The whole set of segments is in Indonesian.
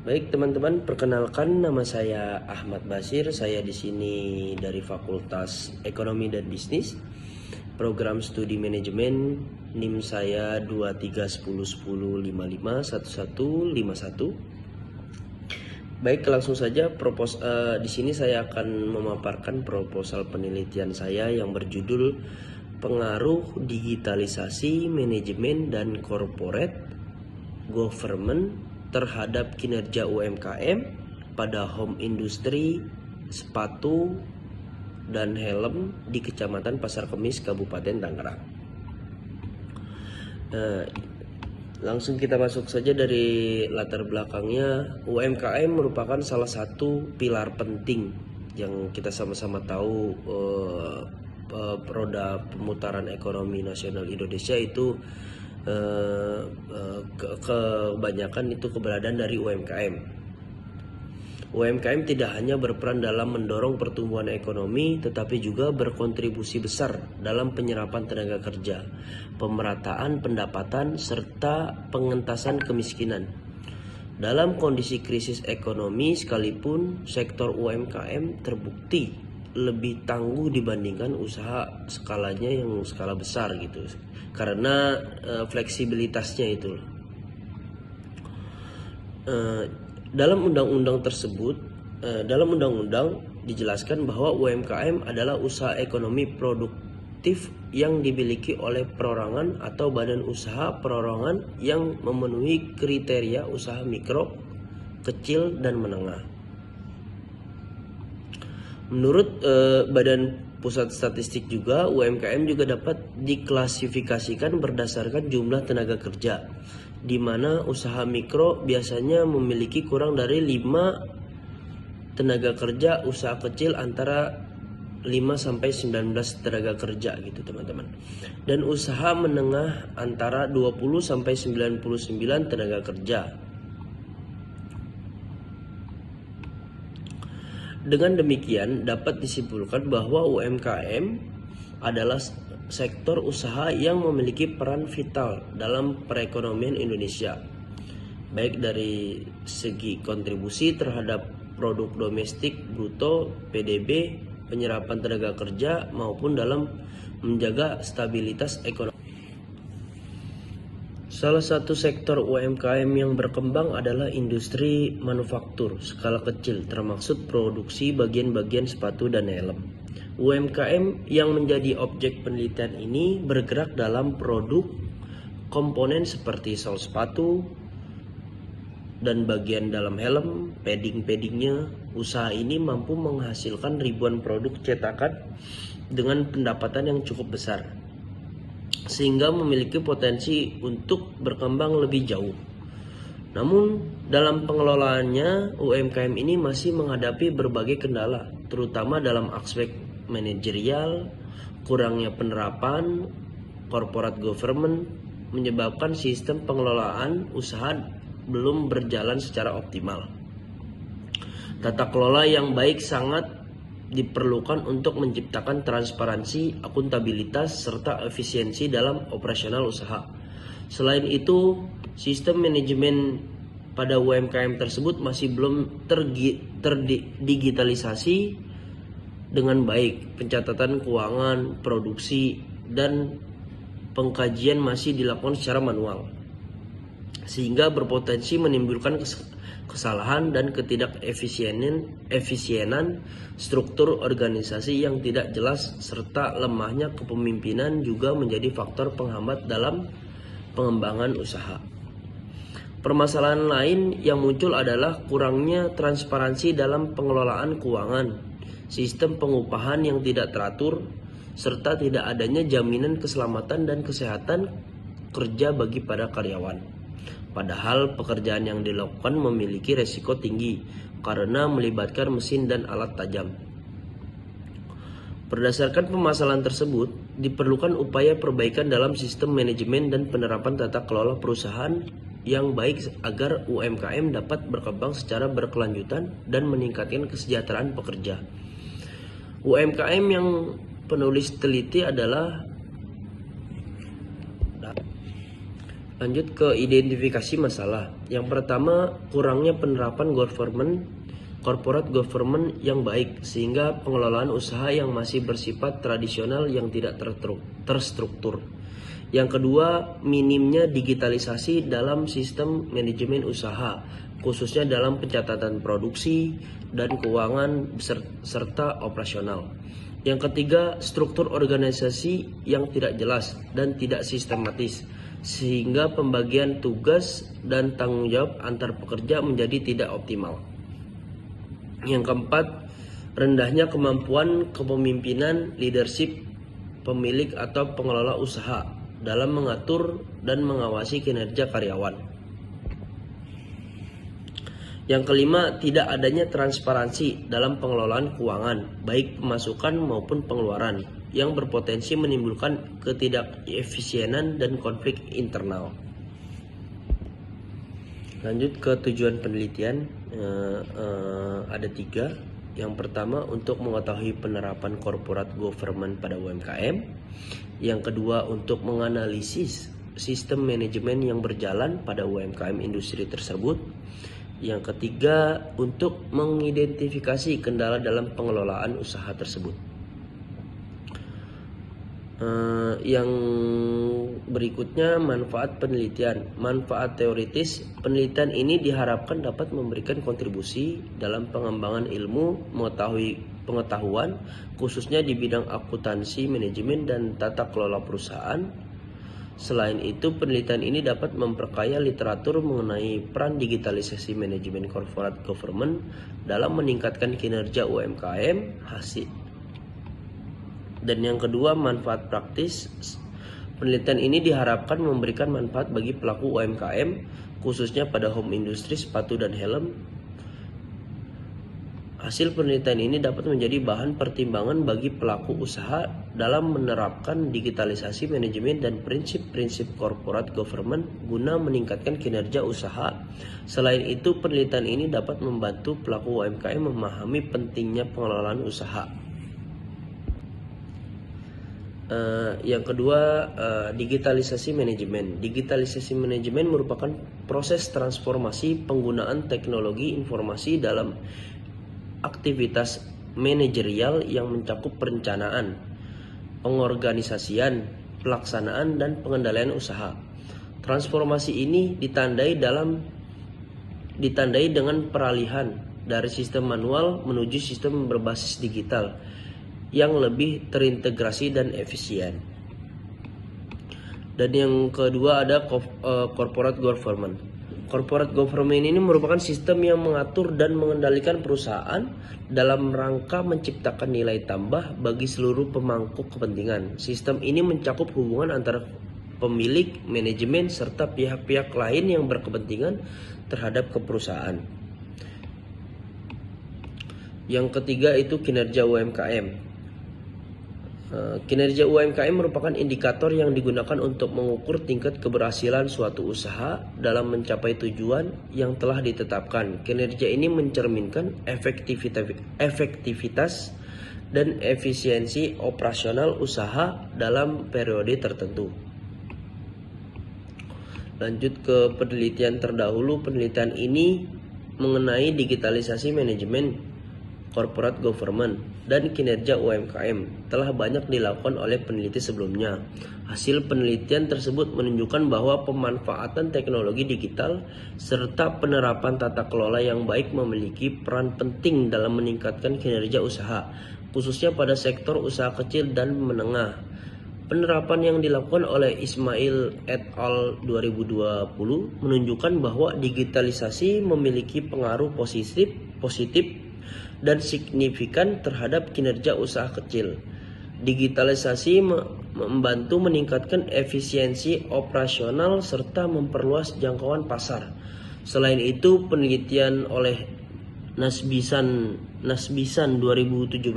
Baik teman-teman, perkenalkan nama saya Ahmad Basir. Saya di sini dari Fakultas Ekonomi dan Bisnis, Program Studi Manajemen. NIM saya 231010551151. Baik, langsung saja di sini saya akan memaparkan proposal penelitian saya yang berjudul Pengaruh Digitalisasi Manajemen dan Corporate Government terhadap kinerja UMKM pada home industry sepatu dan helm di Kecamatan Pasar Kemis, Kabupaten Tangerang. Langsung kita masuk saja dari latar belakangnya. UMKM merupakan salah satu pilar penting yang kita sama-sama tahu. Roda pemutaran ekonomi nasional Indonesia itu kebanyakan itu keberadaan dari UMKM. UMKM tidak hanya berperan dalam mendorong pertumbuhan ekonomi, tetapi juga berkontribusi besar dalam penyerapan tenaga kerja, pemerataan pendapatan, serta pengentasan kemiskinan. Dalam kondisi krisis ekonomi sekalipun, sektor UMKM terbukti lebih tangguh dibandingkan usaha skalanya yang skala besar gitu, karena fleksibilitasnya itu. Dalam undang-undang tersebut, dalam undang-undang dijelaskan bahwa UMKM adalah usaha ekonomi produktif yang dimiliki oleh perorangan atau badan usaha perorangan yang memenuhi kriteria usaha mikro, kecil, dan menengah. Menurut Badan Pusat Statistik juga, UMKM juga dapat diklasifikasikan berdasarkan jumlah tenaga kerja, di mana usaha mikro biasanya memiliki kurang dari 5 tenaga kerja, usaha kecil antara 5-19 tenaga kerja gitu teman-teman. Dan usaha menengah antara 20-99 tenaga kerja. Dengan demikian dapat disimpulkan bahwa UMKM adalah sektor usaha yang memiliki peran vital dalam perekonomian Indonesia, baik dari segi kontribusi terhadap produk domestik bruto (PDB), penyerapan tenaga kerja, maupun dalam menjaga stabilitas ekonomi. Salah satu sektor UMKM yang berkembang adalah industri manufaktur skala kecil, termasuk produksi bagian-bagian sepatu dan helm. UMKM yang menjadi objek penelitian ini bergerak dalam produk komponen seperti sol sepatu dan bagian dalam helm, padding-paddingnya. Usaha ini mampu menghasilkan ribuan produk cetakan dengan pendapatan yang cukup besar, sehingga memiliki potensi untuk berkembang lebih jauh. Namun dalam pengelolaannya, UMKM ini masih menghadapi berbagai kendala, terutama dalam aspek manajerial. Kurangnya penerapan corporate government menyebabkan sistem pengelolaan usaha belum berjalan secara optimal. Tata kelola yang baik sangat diperlukan untuk menciptakan transparansi, akuntabilitas, serta efisiensi dalam operasional usaha. Selain itu, sistem manajemen pada UMKM tersebut masih belum terdigitalisasi dengan baik. Pencatatan keuangan, produksi, dan pengkajian masih dilakukan secara manual, sehingga berpotensi menimbulkan kesalahan dan ketidakefisienan struktur organisasi yang tidak jelas, serta lemahnya kepemimpinan juga menjadi faktor penghambat dalam pengembangan usaha. Permasalahan lain yang muncul adalah kurangnya transparansi dalam pengelolaan keuangan, sistem pengupahan yang tidak teratur, serta tidak adanya jaminan keselamatan dan kesehatan kerja bagi para karyawan. Padahal pekerjaan yang dilakukan memiliki resiko tinggi karena melibatkan mesin dan alat tajam. Berdasarkan permasalahan tersebut, diperlukan upaya perbaikan dalam sistem manajemen dan penerapan tata kelola perusahaan yang baik agar UMKM dapat berkembang secara berkelanjutan dan meningkatkan kesejahteraan pekerja. UMKM yang penulis teliti adalah Lanjut ke identifikasi masalah. Yang pertama, kurangnya penerapan corporate government yang baik, sehingga pengelolaan usaha yang masih bersifat tradisional yang tidak terstruktur. Yang kedua, minimnya digitalisasi dalam sistem manajemen usaha, khususnya dalam pencatatan produksi dan keuangan serta operasional. Yang ketiga, struktur organisasi yang tidak jelas dan tidak sistematis, sehingga pembagian tugas dan tanggung jawab antar pekerja menjadi tidak optimal. Yang keempat, rendahnya kemampuan kepemimpinan leadership pemilik atau pengelola usaha dalam mengatur dan mengawasi kinerja karyawan. Yang kelima, tidak adanya transparansi dalam pengelolaan keuangan, baik pemasukan maupun pengeluaran, yang berpotensi menimbulkan ketidakefisienan dan konflik internal. Lanjut ke tujuan penelitian, ada 3. Yang pertama, untuk mengetahui penerapan corporate government pada UMKM. Yang kedua, untuk menganalisis sistem manajemen yang berjalan pada UMKM industri tersebut. Yang ketiga, untuk mengidentifikasi kendala dalam pengelolaan usaha tersebut. Yang berikutnya, manfaat penelitian. Manfaat teoritis, penelitian ini diharapkan dapat memberikan kontribusi dalam pengembangan ilmu pengetahuan, khususnya di bidang akuntansi, manajemen, dan tata kelola perusahaan. Selain itu, penelitian ini dapat memperkaya literatur mengenai peran digitalisasi manajemen corporate government dalam meningkatkan kinerja UMKM hasil. Dan yang kedua, manfaat praktis. Penelitian ini diharapkan memberikan manfaat bagi pelaku UMKM, khususnya pada home industry sepatu dan helm. Hasil penelitian ini dapat menjadi bahan pertimbangan bagi pelaku usaha dalam menerapkan digitalisasi manajemen dan prinsip-prinsip corporate government guna meningkatkan kinerja usaha. Selain itu, penelitian ini dapat membantu pelaku UMKM memahami pentingnya pengelolaan usaha. Yang kedua, digitalisasi manajemen. Digitalisasi manajemen merupakan proses transformasi penggunaan teknologi informasi dalam aktivitas manajerial yang mencakup perencanaan, pengorganisasian, pelaksanaan, dan pengendalian usaha. Transformasi ini ditandai dengan peralihan dari sistem manual menuju sistem berbasis digital yang lebih terintegrasi dan efisien. Dan yang kedua ada corporate government. Corporate government ini merupakan sistem yang mengatur dan mengendalikan perusahaan dalam rangka menciptakan nilai tambah bagi seluruh pemangku kepentingan. Sistem ini mencakup hubungan antara pemilik, manajemen, serta pihak-pihak lain yang berkepentingan terhadap perusahaan. Yang ketiga itu kinerja UMKM. Kinerja UMKM merupakan indikator yang digunakan untuk mengukur tingkat keberhasilan suatu usaha dalam mencapai tujuan yang telah ditetapkan. Kinerja ini mencerminkan efektivitas dan efisiensi operasional usaha dalam periode tertentu. Lanjut ke penelitian terdahulu. Penelitian ini mengenai digitalisasi manajemen corporate government dan kinerja UMKM telah banyak dilakukan oleh peneliti sebelumnya. Hasil penelitian tersebut menunjukkan bahwa pemanfaatan teknologi digital serta penerapan tata kelola yang baik memiliki peran penting dalam meningkatkan kinerja usaha, khususnya pada sektor usaha kecil dan menengah. Penerapan yang dilakukan oleh Ismail et al. 2020 menunjukkan bahwa digitalisasi memiliki pengaruh positif dan signifikan terhadap kinerja usaha kecil. Digitalisasi membantu meningkatkan efisiensi operasional serta memperluas jangkauan pasar. Selain itu, penelitian oleh Nasbisan 2017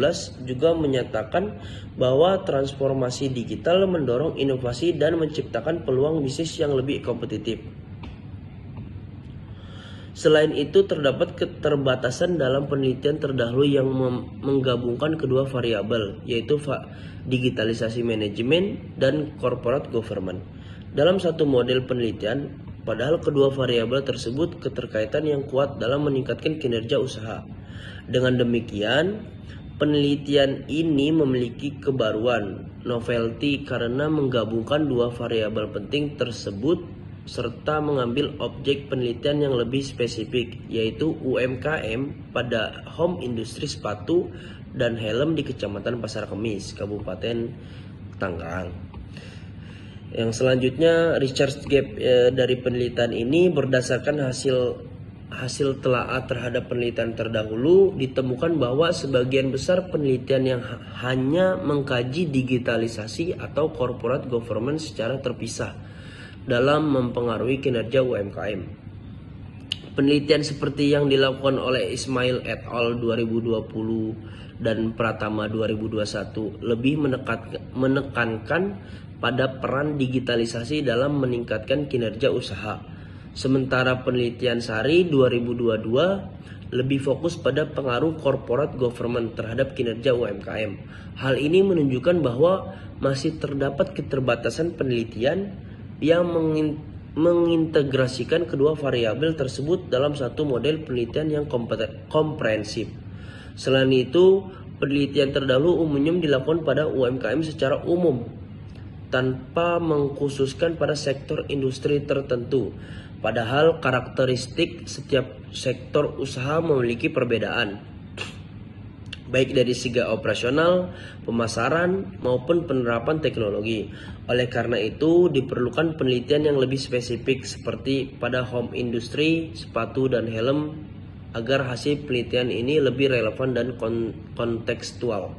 juga menyatakan bahwa transformasi digital mendorong inovasi dan menciptakan peluang bisnis yang lebih kompetitif. Selain itu, terdapat keterbatasan dalam penelitian terdahulu yang menggabungkan kedua variabel, yaitu digitalisasi manajemen dan corporate government. dalam satu model penelitian, padahal kedua variabel tersebut keterkaitan yang kuat dalam meningkatkan kinerja usaha. Dengan demikian, penelitian ini memiliki kebaruan, novelty, karena menggabungkan dua variabel penting tersebut serta mengambil objek penelitian yang lebih spesifik, yaitu UMKM pada home industri sepatu dan helm di Kecamatan Pasar Kemis, Kabupaten Tangerang. Yang selanjutnya, research gap dari penelitian ini berdasarkan hasil telaah terhadap penelitian terdahulu, ditemukan bahwa sebagian besar penelitian yang hanya mengkaji digitalisasi atau corporate governance secara terpisah dalam mempengaruhi kinerja UMKM. Penelitian seperti yang dilakukan oleh Ismail et al. 2020 dan Pratama 2021 lebih menekankan pada peran digitalisasi dalam meningkatkan kinerja usaha. Sementara penelitian Sari 2022 lebih fokus pada pengaruh corporate government terhadap kinerja UMKM. Hal ini menunjukkan bahwa masih terdapat keterbatasan penelitian yang mengintegrasikan kedua variabel tersebut dalam satu model penelitian yang komprehensif. Selain itu, penelitian terdahulu umumnya dilakukan pada UMKM secara umum, tanpa mengkhususkan pada sektor industri tertentu. Padahal karakteristik setiap sektor usaha memiliki perbedaan, baik dari segi operasional, pemasaran, maupun penerapan teknologi. Oleh karena itu, diperlukan penelitian yang lebih spesifik seperti pada home industry, sepatu, dan helm agar hasil penelitian ini lebih relevan dan kontekstual.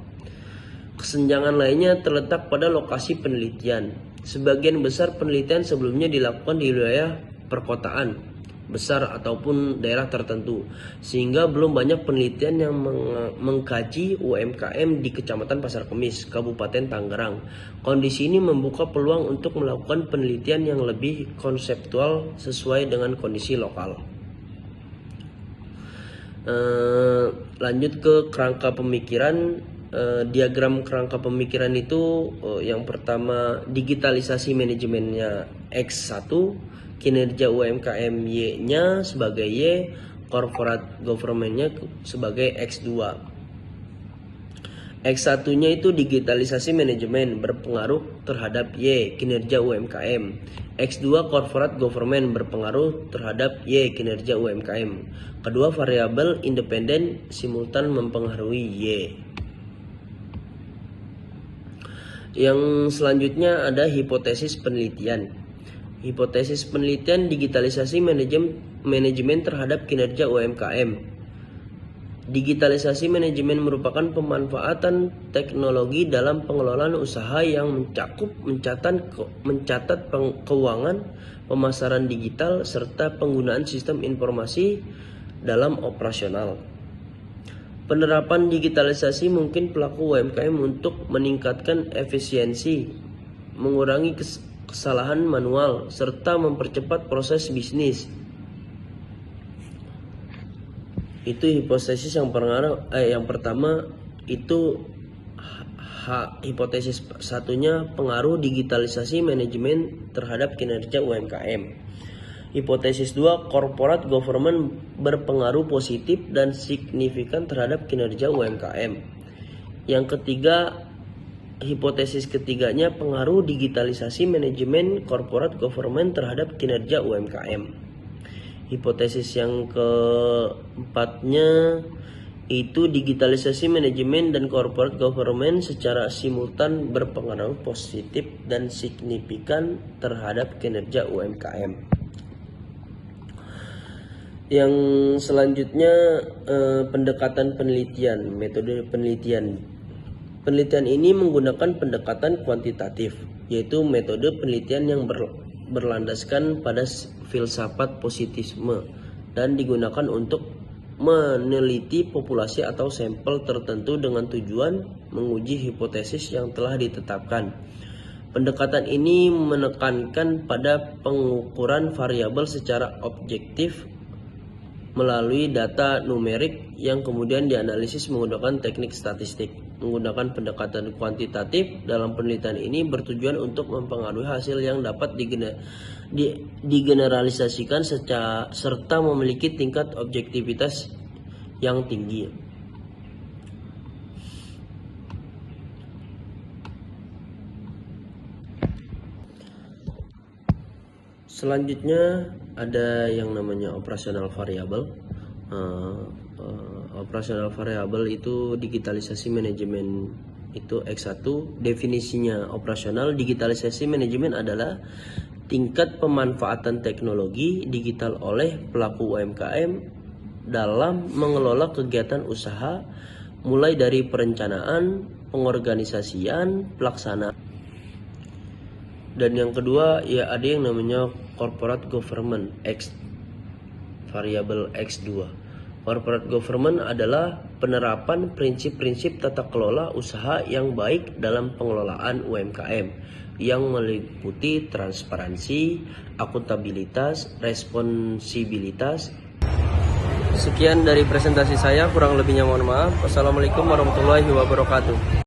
Kesenjangan lainnya terletak pada lokasi penelitian. Sebagian besar penelitian sebelumnya dilakukan di wilayah perkotaan besar ataupun daerah tertentu, sehingga belum banyak penelitian yang mengkaji UMKM di Kecamatan Pasar Kemis, Kabupaten Tangerang. Kondisi ini membuka peluang untuk melakukan penelitian yang lebih konseptual sesuai dengan kondisi lokal. Lanjut ke kerangka pemikiran. Diagram kerangka pemikiran itu yang pertama, digitalisasi manajemennya X1, kinerja UMKM Y-nya sebagai Y, corporate government-nya sebagai X2. X1-nya itu digitalisasi manajemen berpengaruh terhadap Y, kinerja UMKM. X2 corporate government berpengaruh terhadap Y, kinerja UMKM. Kedua variabel independen simultan mempengaruhi Y. Yang selanjutnya ada hipotesis penelitian. Hipotesis penelitian digitalisasi manajemen terhadap kinerja UMKM. Digitalisasi manajemen merupakan pemanfaatan teknologi dalam pengelolaan usaha yang mencatat keuangan, pemasaran digital, serta penggunaan sistem informasi dalam operasional. Penerapan digitalisasi mungkin pelaku UMKM untuk meningkatkan efisiensi, mengurangi kesalahan manual, serta mempercepat proses bisnis. Itu hipotesis yang pertama itu hipotesis satunya, pengaruh digitalisasi manajemen terhadap kinerja UMKM. Hipotesis 2, corporate government berpengaruh positif dan signifikan terhadap kinerja UMKM. Yang ketiga, hipotesis ketiganya, pengaruh digitalisasi manajemen corporate government terhadap kinerja UMKM. Hipotesis yang keempatnya itu digitalisasi manajemen dan corporate government secara simultan berpengaruh positif dan signifikan terhadap kinerja UMKM. Yang selanjutnya pendekatan penelitian, metode penelitian. Penelitian ini menggunakan pendekatan kuantitatif, yaitu metode penelitian yang berlandaskan pada filsafat positisme dan digunakan untuk meneliti populasi atau sampel tertentu dengan tujuan menguji hipotesis yang telah ditetapkan. Pendekatan ini menekankan pada pengukuran variabel secara objektif melalui data numerik yang kemudian dianalisis menggunakan teknik statistik. Menggunakan pendekatan kuantitatif dalam penelitian ini bertujuan untuk mempengaruhi hasil yang dapat digeneralisasikan serta memiliki tingkat objektivitas yang tinggi. Selanjutnya ada yang namanya operasional variabel. Operasional variabel itu digitalisasi manajemen itu X1. Definisinya operasional digitalisasi manajemen adalah tingkat pemanfaatan teknologi digital oleh pelaku UMKM dalam mengelola kegiatan usaha mulai dari perencanaan, pengorganisasian, pelaksanaan. Dan yang kedua ya ada yang namanya corporate government X variabel X2. Corporate government adalah penerapan prinsip-prinsip tata kelola usaha yang baik dalam pengelolaan UMKM yang meliputi transparansi, akuntabilitas, responsibilitas. Sekian dari presentasi saya, kurang lebihnya mohon maaf. Wassalamualaikum warahmatullahi wabarakatuh.